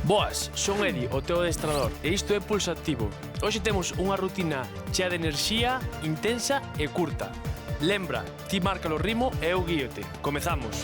Boas, son Edi, o teu adestrador, e isto é Pulso Activo. Hoxe temos unha rutina chea de enerxía, intensa e curta. Lembra, ti marca o ritmo e eu guíote. Comezamos.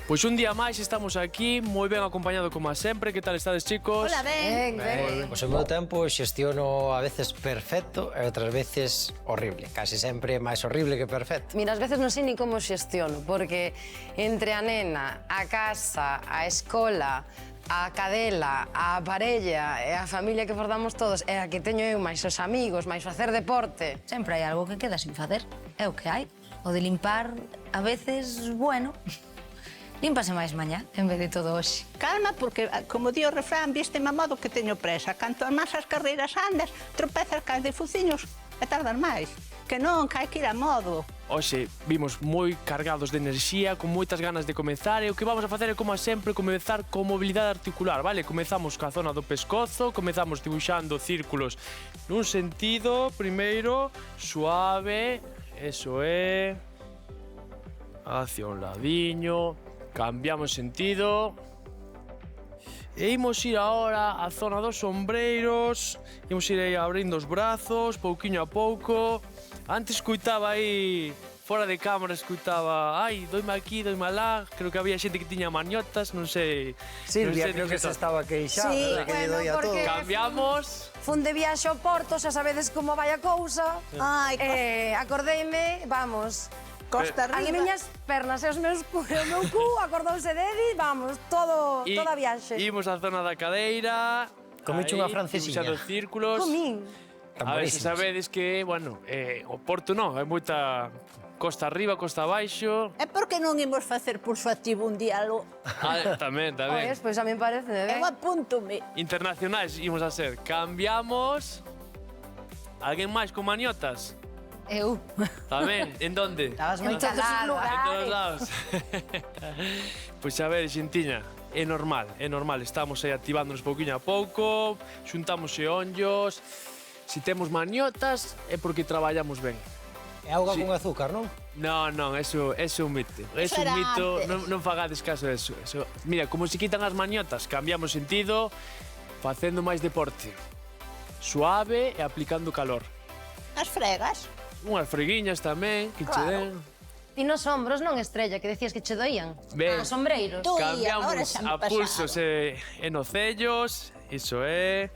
Pois un día máis estamos aquí, moi ben acompañado como a sempre. Que tal estades, chicos? Hola, ben. Pois o meu tempo xestiono a veces perfecto e outras veces horrible. Casi sempre máis horrible que perfecto. Mira, ás veces non sei ni como xestiono, porque entre a nena, a casa, a escola, a cadela, a parella e a familia que formamos todos, e a que teño eu, máis os amigos, máis facer deporte. Sempre hai algo que queda sin facer. É o que hai. O de limpar, a veces, bueno, límpase máis mañá, en vez de todo hoxe. Calma, porque, como di o refrán, vísteme a modo que teño presa. Canto máis as carreiras andas, tropezas, caes de fuciños e tardas máis. Que non, que hai que ir a modo. Hoxe vimos moi cargados de enerxía, con moitas ganas de comezar, e o que vamos a facer é, como sempre, comezar con mobilidade articular, vale? Comezamos coa zona do pescozo, comezamos dibuixando círculos nun sentido, primeiro, suave, eso é, hacia un ladiño, cambiamos sentido, e imos ir agora á zona dos ombreiros, imos ir aí abrindo os brazos, pouquiño a pouco. Antes escuitaba aí, fora de cámara, escuitaba, ai, doime aquí, doime alá, creo que había xente que tiña maniotas, non sei... Silvia, non sei creo que se estaba queixando, Sí, de que lle bueno, doía todo. porque- Cambiamos. Fun de viaxe ao Porto, xa sabedes como vai a cousa. Ai, Acordeime, vamos. costa As arriba. miñas pernas e o meu cu acordouse de Edi, vamos, toda a viaxe. Imos á zona da cadeira. Comiche unha francesiña. Dibuixando círculos. Comín. A ver, se sabedes que, bueno, o Porto non, hai moita costa arriba, costa abaixo. E por que non imos facer pulso activo un diálogo? Tamén, tamén. Pois, pois a mí parece de ben. Eu apúntome. Internacionais imos a ser. Cambiamos. Alguén máis con maniotas? Eu. Tamén, en donde? Estabas moi En todos os calada. lugares. En todos lados. Pois a ver, xentiña, é normal. Estamos aí activándonos pouquinho a pouco, xuntamos xeonllos. Se temos maniotas é porque traballamos ben. É auga Sí. con azúcar, non? Non, eso é un mito. Eso É un era mito, antes. non fagades caso de eso. Mira, como se quitan as maniotas, cambiamos sentido, facendo máis deporte. Suave e aplicando calor. As fregas. Unhas freguiñas tamén, que che den. Ti nos ombros non, Estrella, que decías que che doían. Ben. Ah, sombreiros. Doía, ahora Cambiamos xa me a pulsos pasaron. e nocellos, iso é.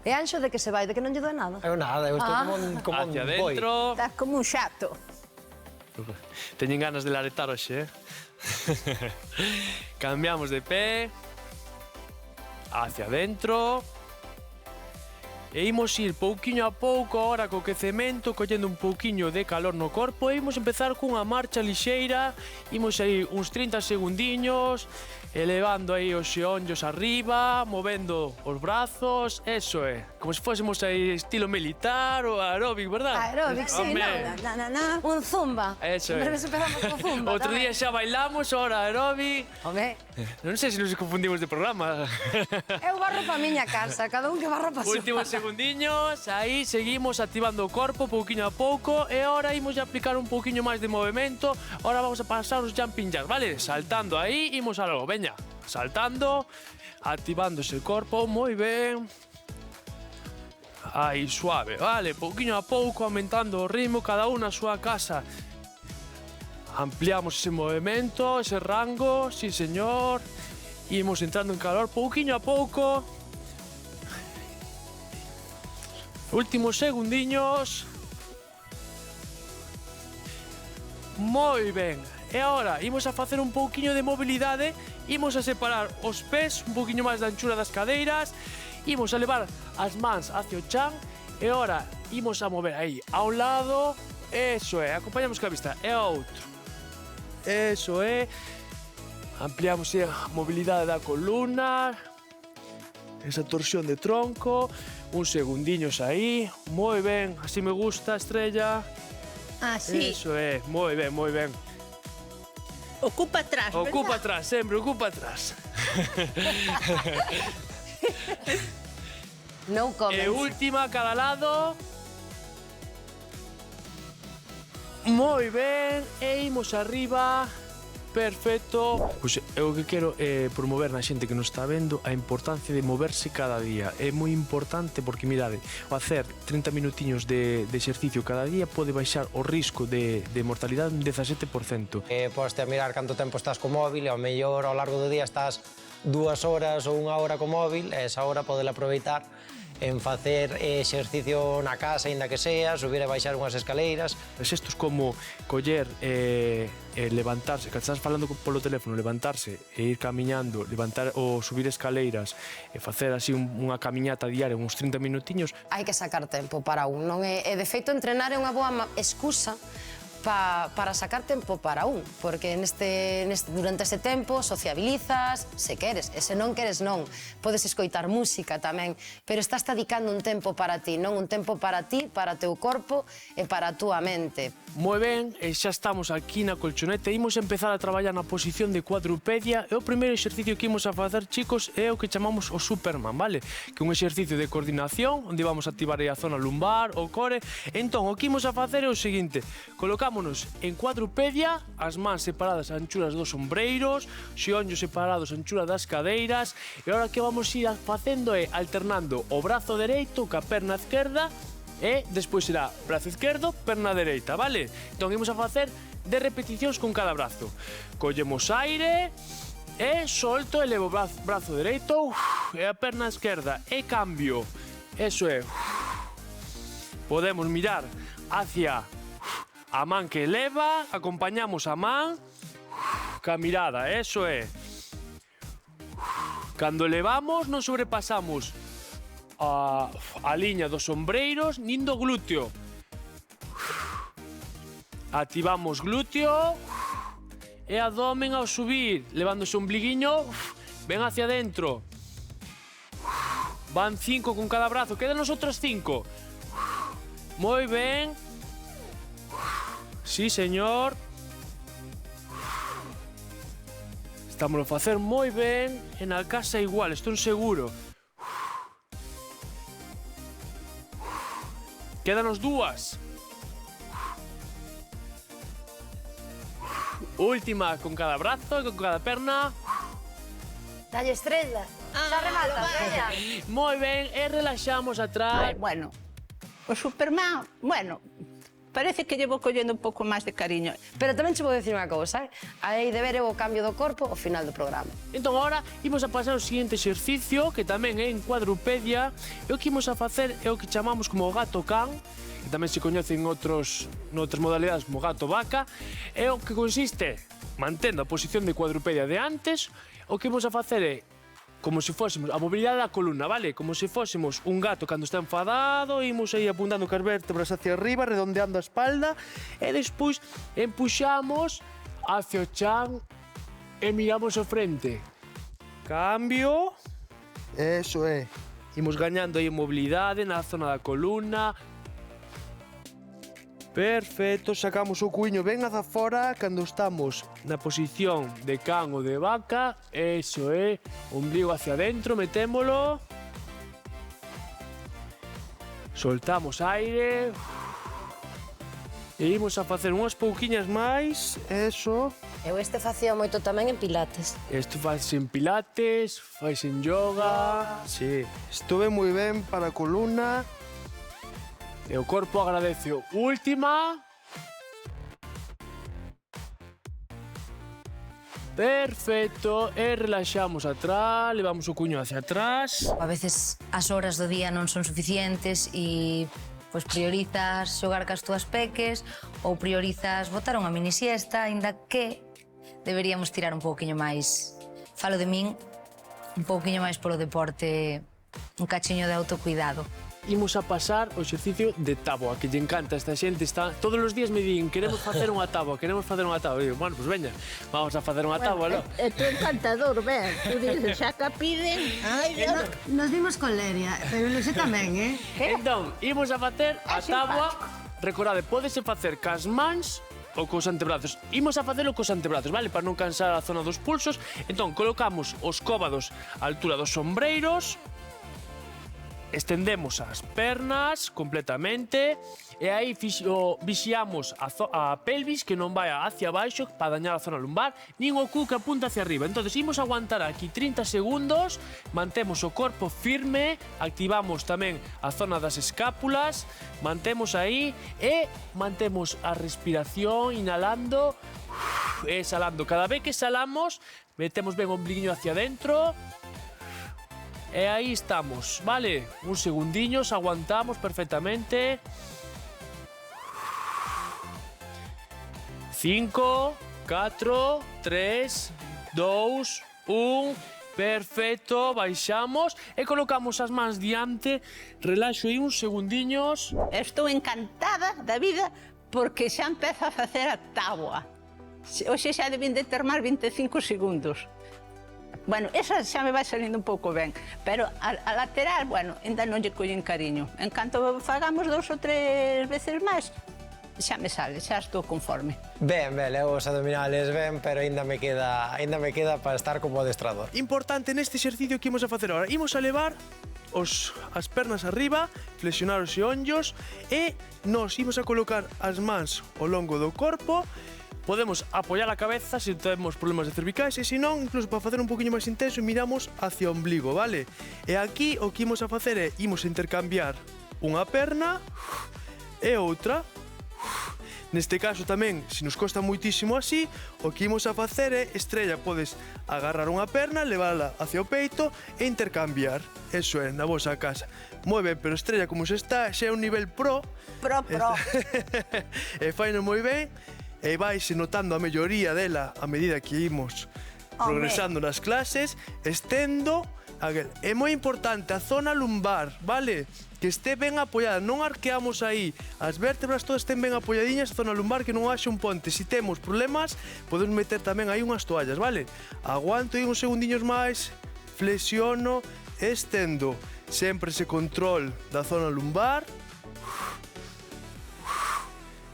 E Anxo de que se vai, de que non lle doe nada. Eu nada, eu estou como un Hacia boi. dentro. Estás como un xato. Teñen ganas de laretar hoxe, Cambiamos de pé. Hacia dentro. E imos ir pouquiño a pouco agora co quecemento, collendo un pouquiño de calor no corpo, e imos empezar cunha marcha lixeira, imos aí uns 30 segundiños, elevando aí os xeonllos arriba, movendo os brazos, eso é, como se fósemos aí estilo militar ou aeróbic, verdad? Aeróbic, sí, Home, non. Un zumba. Eso é. Sempre empezamos co zumba. Outro día xa bailamos, ahora aeróbic. Home, Non sei se nos confundimos de programa. eu barro pa miña casa, cada un que barra pa súa. Últimos segundiños, aí seguimos activando o corpo pouquiño a pouco, e ahora imos a aplicar un pouquiño máis de movimento. Ahora vamos a pasar os jumping jacks, vale? Saltando aí, imos a logo, veña. Saltando, activándose o corpo, moi ben. Aí, suave, vale? Pouquiño a pouco, aumentando o ritmo, cada un na súa casa. Ampliamos ese movimento, ese rango, sí señor. Imos entrando en calor pouquiño a pouco. Últimos segundiños. Moi ben. E agora, imos a facer un pouquiño de mobilidade. Imos a separar os pés un pouquiño máis da anchura das cadeiras. Imos a levar as mans hacia o chan. E agora, imos a mover aí a un lado. Eso é, acompañamos coa vista. E a outro. Eso é. Ampliamos a mobilidade da columna. Esa torsión de tronco. Uns segundiños aí. Moi ben, así me gusta, Estrella. Ah, sí. Eso é, moi ben, moi ben. Ocupa atrás, Ocupa verdad? atrás, sempre, ocupa atrás. No comments. E última a cada lado. Moi ben, e imos arriba. perfecto. Pois eu que quero é promover na xente que nos está vendo a importancia de moverse cada día. É moi importante porque, mirade, facer 30 minutiños de exercicio cada día pode baixar o risco de mortalidade un 17%. Podes a mirar canto tempo estás co móvil e ao mellor ao largo do día estás 2 horas ou 1 hora co móvil e esa hora podela aproveitar en facer exercicio na casa, ainda que sea, subir e baixar unhas escaleiras. Xestos como coller e levantarse, que estás falando polo teléfono, levantarse e ir camiñando, levantar ou subir escaleiras e facer así unha camiñata diaria, uns 30 minutiños. Hai que sacar tempo para un, non é? E, de feito, entrenar é unha boa excusa para sacar tempo para un, porque durante ese tempo sociabilizas, se queres, e se non queres non. Podes escoitar música tamén, pero estás dedicando un tempo para ti, non? Un tempo para ti, para o teu corpo e para a túa mente. Moi ben, e xa estamos aquí na colchoneta. Imos empezar a traballar na posición de cuadrupedia. E o primeiro exercicio que imos a facer, chicos, é o que chamamos o Superman, vale? Que é un exercicio de coordinación, onde vamos a activar a zona lumbar, o core. Entón, o que imos a facer é o seguinte. Colocámonos en cuadrupedia, as mans separadas a anchuras dos ombreiros, xeonllos separados a anchura das cadeiras. E agora que vamos ir facendo é alternando o brazo dereito ca perna esquerda e despois será brazo esquerdo, perna dereita, vale? Entón, imos a facer 10 repeticións con cada brazo. Collemos aire e solto, elevo o brazo dereito e a perna esquerda e cambio. Eso é. Podemos mirar hacia a man que eleva, acompañamos a man ca mirada, eso é. Cando elevamos non sobrepasamos a liña dos ombreiros nin do glúteo. Activamos glúteo e abdomen ao subir, levándose o ombliguiño ben hacia dentro. Van 5 con cada brazo, quedan os outros 5. Moi ben. Sí, señor. Estámoslo a facer moi ben e na casa igual, estou seguro. Quédanos 2. Última con cada brazo e con cada perna. Dalle estrella. Xa remata, veña. Moi ben, e relaxamos atrás. Bueno, o Superman, bueno, parece que llevo collendo un pouco máis de cariño. Pero tamén che vou dicir unha cousa, hai de ver o cambio do corpo ao final do programa. Entón, agora, imos a pasar ao seguinte exercicio, que tamén é en cuadrupedia, e o que imos a facer é o que chamamos como gato can, que tamén se coñece en outras modalidades como gato vaca, e o que consiste, mantendo a posición de cuadrupedia de antes, o que imos a facer é como se fósemos a mobilidade da columna, vale? Como se fósemos un gato cando está enfadado, imos aí apuntando cas vértebras hacia arriba, redondeando a espalda, e despois empuxamos hacia o chan e miramos ao frente. Cambio. Eso é. Imos gañando aí mobilidade na zona da columna. Perfecto, sacamos o cuiño ben hacia fora cando estamos na posición de can ou de vaca. Eso é, ombligo hacia dentro, metémolo. Soltamos aire. E imos a facer unhas pouquiñas máis, eso. Eu facía moito tamén en pilates. Isto faise en pilates, faise en yoga. Sí, isto é moi ben para a columna. E o corpo agradece. Última. Perfecto. E relaxamos atrás, levamos o cuño hacia atrás. A veces as horas do día non son suficientes e pois priorizas xogar cas túas peques ou priorizas botar unha mini siesta, aínda que deberíamos tirar un pouquiño máis. Falo de min, un pouquiño máis polo deporte, un cachiño de autocuidado. Imos a pasar o exercicio de táboa, que lle encanta esta xente. Está todos os días me din, queremos facer unha táboa, queremos facer unha táboa. E digo, bueno, pues veña, vamos a facer unha táboa, non? É tu encantador, ben. Tu dices, xa que piden. Ai, Dios. Nos vimos con Leria, pero Luxe tamén, Entón, imos a facer a táboa. Recordade, pódese facer cas mans ou cos antebrazos. Imos a facelo cos antebrazos, vale? Para non cansar a zona dos pulsos. Entón, colocamos os cóbados á altura dos ombreiros. estendemos as pernas completamente e aí vixiamos a pelvis que non vai hacia baixo para dañar a zona lumbar, nin o cu que apunta hacia arriba. Entón, imos aguantar aquí 30 segundos, mantemos o corpo firme, activamos tamén a zona das escápulas, mantemos aí e mantemos a respiración inhalando e exhalando. Cada vez que exhalamos, metemos ben o ombliguinho hacia dentro. E aí estamos, vale? Uns segundiños, aguantamos perfectamente. 5, 4, 3, 2, 1... Perfecto, baixamos e colocamos as mans diante. Relaxo aí uns segundiños. Estou encantada da vida porque xa empezo a facer a táboa. Hoxe xa debín de ter máis 25 segundos. Bueno, esa xa me vai salindo un pouco ben, pero a lateral, bueno, ainda non lle collen cariño. En canto fagamos 2 ou 3 veces máis, xa me sale, xa estou conforme. Ben, os abdominales ben, pero ainda me queda para estar como adestrador. Importante neste exercicio que imos a facer agora. Imos a levar as pernas arriba, flexionar os xeonllos e nos imos a colocar as mans ao longo do corpo. Podemos apoiar a cabeza se temos problemas de cervicais e se non, incluso para facer un poquinho máis intenso, miramos hacia o ombligo, vale? E aquí o que imos a facer é imos a intercambiar unha perna e outra. Neste caso tamén, se nos costa moitísimo así, o que imos a facer é, Estrella, podes agarrar unha perna, levála hacia o peito e intercambiar. Eso é, na vosa casa. Moi ben, pero Estrella, como xa está, xa é un nivel pro. Pro. E faino moi ben, e vaise notando a melloría dela a medida que imos progresando nas clases. Estendo. É moi importante a zona lumbar, vale? Que este ben apoiada, non arqueamos aí. As vértebras todas estén ben apoiadiñas, a zona lumbar que non haxe un ponte. Se temos problemas, podemos meter tamén aí unhas toallas, vale? Aguanto aí uns segundiños máis, flexiono, estendo. Sempre ese control da zona lumbar.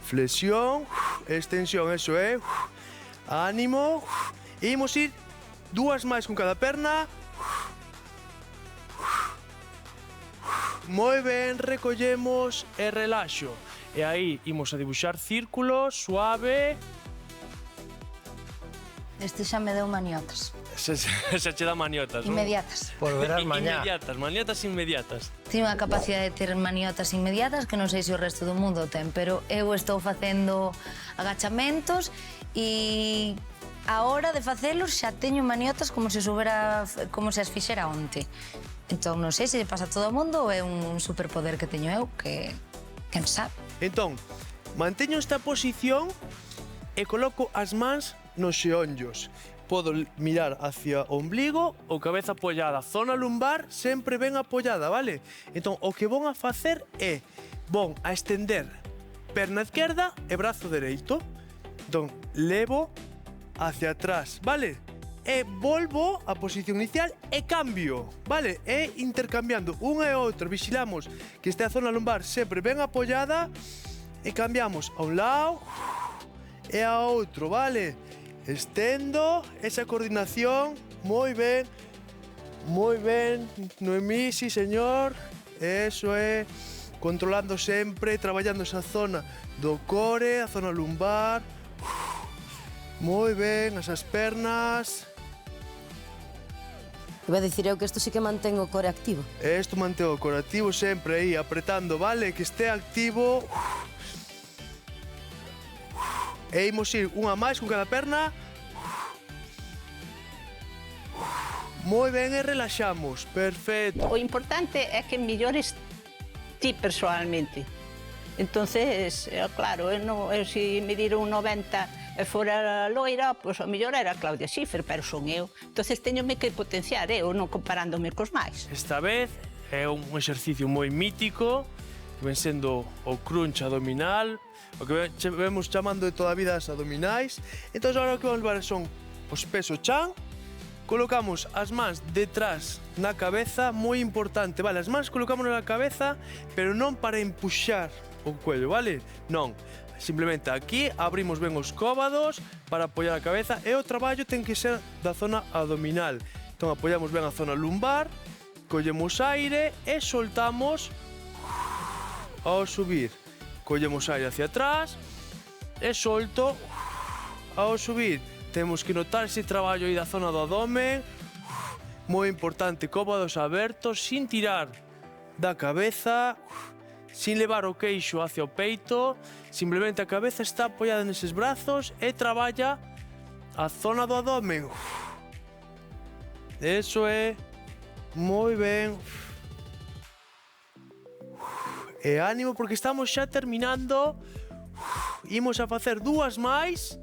Flexión, extensión, eso é. Ánimo. E imos ir 2 máis con cada perna. Moi ben, recollemos e relaxo. E aí imos a dibuixar círculos, suave. Este xa me deu maniotas. Xa che dá maniotas, non? Inmediatas. Por verás mañá. Maniatas inmediatas. Tiene unha capacidade de ter maniotas inmediatas que non sei se o resto do mundo ten, pero eu estou facendo agachamentos e a hora de facelos xa teño maniotas como se as fixera onte. Entón, non sei se pasa a todo o mundo ou é un superpoder que teño eu, que quen sabe. Entón, manteño esta posición e coloco as mans nos xeonllos. Podo mirar hacia o ombligo ou cabeza apoiada. Zona lumbar sempre ben apoiada, vale? Entón, o que vou a facer é vou a estender perna esquerda e brazo dereito. Entón, levo hacia atrás, vale? E volvo á posición inicial e cambio, vale? E intercambiando unha e outra, vigilamos que este a zona lumbar sempre ben apoiada e cambiamos a un lado e a outro, vale? Estendo esa coordinación, moi ben, Noemí, sí señor, eso é, controlando sempre, traballando esa zona do core, a zona lumbar, moi ben, esas pernas. Iba a dicir eu que isto sí que mantén o core activo. Isto mantén o core activo sempre aí, apretando, vale? Que este activo. E imos ir unha máis con cada perna. Moi ben, e relaxamos. Perfecto. O importante é que mellores ti personalmente. Entonces, claro, eu se me dira un 90 e fora loira, pois o mellor era Claudia Schiffer, pero son eu. Entonces teñome que potenciar eu, non comparándome cos máis. Esta vez é un exercicio moi mítico, que ven sendo o crunch abdominal, o que vemos chamando de toda a vida as abdominais. Entón, agora o que vamos ver son os peso chan. Colocamos as mans detrás na cabeza, moi importante, vale? As mans colocamos na cabeza, pero non para empuxar o cuello, vale? Non. Simplemente aquí abrimos ben os cóbados para apoiar a cabeza e o traballo ten que ser da zona abdominal. Entón apoiamos ben a zona lumbar, collemos aire e soltamos ao subir. Collemos aire hacia atrás e solto ao subir. Temos que notar ese traballo aí da zona do abdomen. Moi importante, cómodos abertos, sin tirar da cabeza, sin levar o queixo hacia o peito, simplemente a cabeza está apoiada neses brazos e traballa a zona do abdomen. Eso é, moi ben. E ánimo porque estamos xa terminando. Imos a facer dúas máis.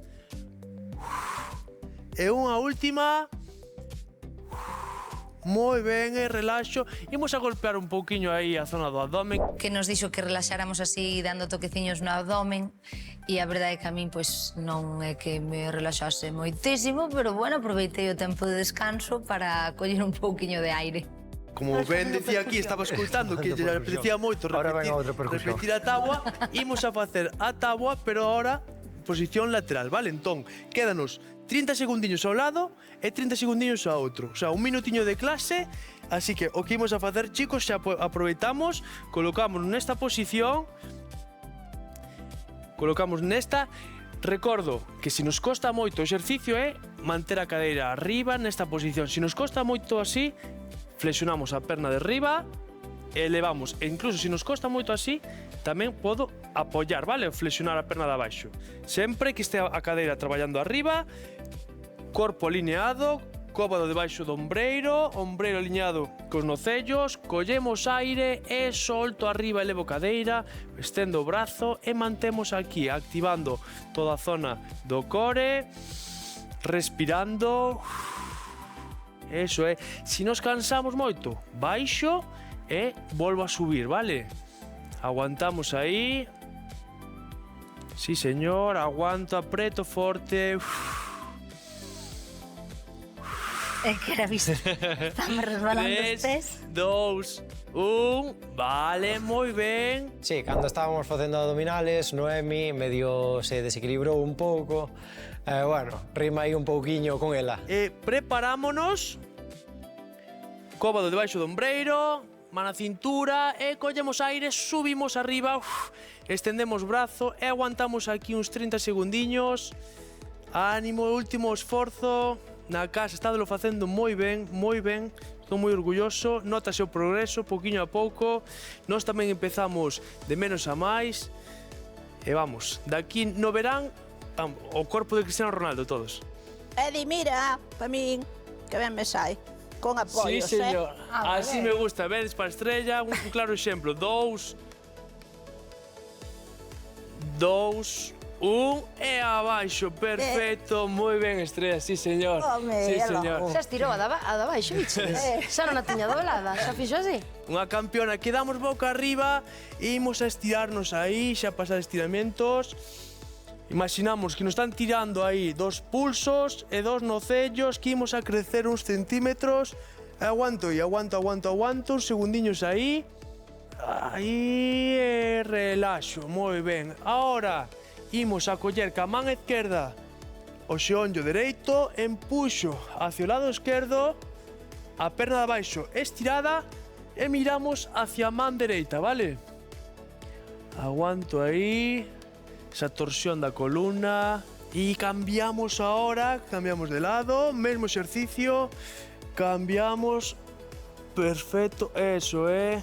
E unha última. Moi ben, e relaxo. Imos a golpear un pouquiño aí a zona do abdomen. Que nos dixo que relaxáramos así dando toqueciños no abdomen e a verdade é que a min pois non é que me relaxase moitísimo, pero bueno, aproveitei o tempo de descanso para coller un pouquiño de aire. Como ben decía aquí, estaba escoitando que lle apetecía moito repetir a táboa. Imos a facer a táboa, pero ahora posición lateral, vale? Entón, quédanos 30 segundiños ao lado e 30 segundiños ao outro. O sea, un minutiño de clase, así que o que imos a facer, chicos, xa aproveitamos, colocamos nesta posición, colocamos nesta. Recordo que se nos costa moito o exercicio é manter a cadeira arriba nesta posición. Se nos costa moito así, flexionamos a perna de arriba e elevamos. E incluso se nos costa moito así, tamén podo apoiar, vale? Flexionar a perna de abaixo. Sempre que este a cadeira traballando arriba, corpo alineado, cóbado debaixo do ombreiro, ombreiro alineado cos nocellos, collemos aire e solto arriba, elevo cadeira, estendo o brazo e mantemos aquí, activando toda a zona do core, respirando. Eso é. Se nos cansamos moito, baixo e volvo a subir, vale? Aguantamos aí. Sí, señor, aguanto, apreto forte. É que era visto. Estamos resbalando os pés. 3, 2, 1. Vale, moi ben. Sí, cando estábamos facendo abdominales, Noemi medio se desequilibrou un pouco. Bueno, rima aí un pouquiño con ela. Preparámonos. Cóbado debaixo do ombreiro, man na cintura e collemos aire, subimos arriba, estendemos brazo e aguantamos aquí uns 30 segundiños. Ánimo, último esforzo. Na casa estádelo facendo moi ben, moi ben. Estou moi orgulloso, notase o progreso, pouquiño a pouco. Nós tamén empezamos de menos a máis. E vamos, daqui no verán, o corpo de Cristiano Ronaldo todos. Edi, mira, pa min, que ben me sai. Con apoios, Sí, señor. Así me gusta. Vedes para a estrella, un claro exemplo. 2, 1 e abaixo. Perfecto. Moi ben, estrella. Sí, señor. Home, Sí, señor. Xa estirou a da baixo, biches. Xa non a tiña doblada, xa fixo así. Unha campeona. Quedamos boca arriba. Imos a estirarnos aí, xa pasar estiramentos. Imaginamos que nos están tirando aí dos pulsos e dos nocellos, que imos a crecer uns centímetros. Aguanto e aguanto, uns segundiños aí. Aí e relaxo, moi ben. Ahora imos a coller ca man esquerda o xeonllo dereito, empuxo hacia o lado esquerdo, a perna de abaixo estirada e miramos hacia a man dereita, vale? Aguanto aí. Esa torsión da columna. E cambiamos ahora, cambiamos de lado, mesmo exercicio, cambiamos. Perfecto, eso é.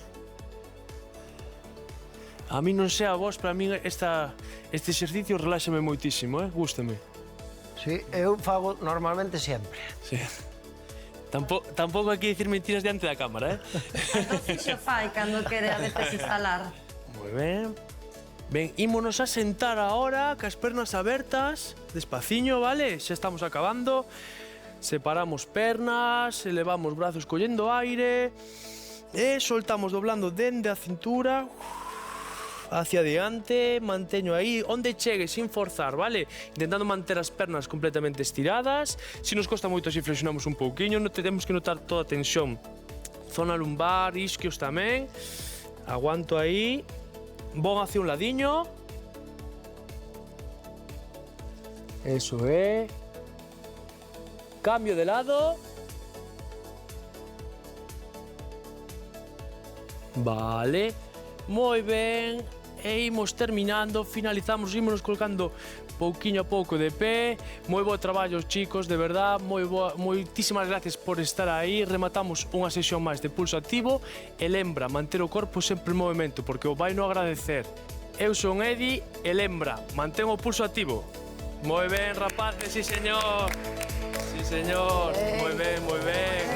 A mí non sei a vos, pero a mí este exercicio reláxame moitísimo, gústame. Sí, eu fago normalmente sempre. Sí. Tampouco hai que dicir mentiras diante da cámara, Tanto fixo fai cando quere a veces instalar. Moi ben. Ben, ímonos a sentar ahora, cas pernas abertas, despaciño, vale? Xa estamos acabando. Separamos pernas, elevamos brazos collendo aire e soltamos doblando dende a cintura hacia diante, manteño aí onde chegue sin forzar, vale? Intentando manter as pernas completamente estiradas. Se nos costa moito así flexionamos un pouquiño, non temos que notar toda a tensión. Zona lumbar, isquios tamén. Aguanto aí. Vou hacia un ladiño. Eso é. Cambio de lado. Vale. Moi ben. E imos terminando, finalizamos, ímonos colocando pouquiño a pouco de pé. Moi bo traballo, chicos, de verdad. Moitísimas gracias por estar aí. Rematamos unha sesión máis de pulso activo. E lembra, manter o corpo sempre en movimento, porque o vai no agradecer. Eu son Edi e lembra, mantén o pulso activo. Moi ben, rapaces, sí, señor. Sí, señor. Moi ben, moi ben.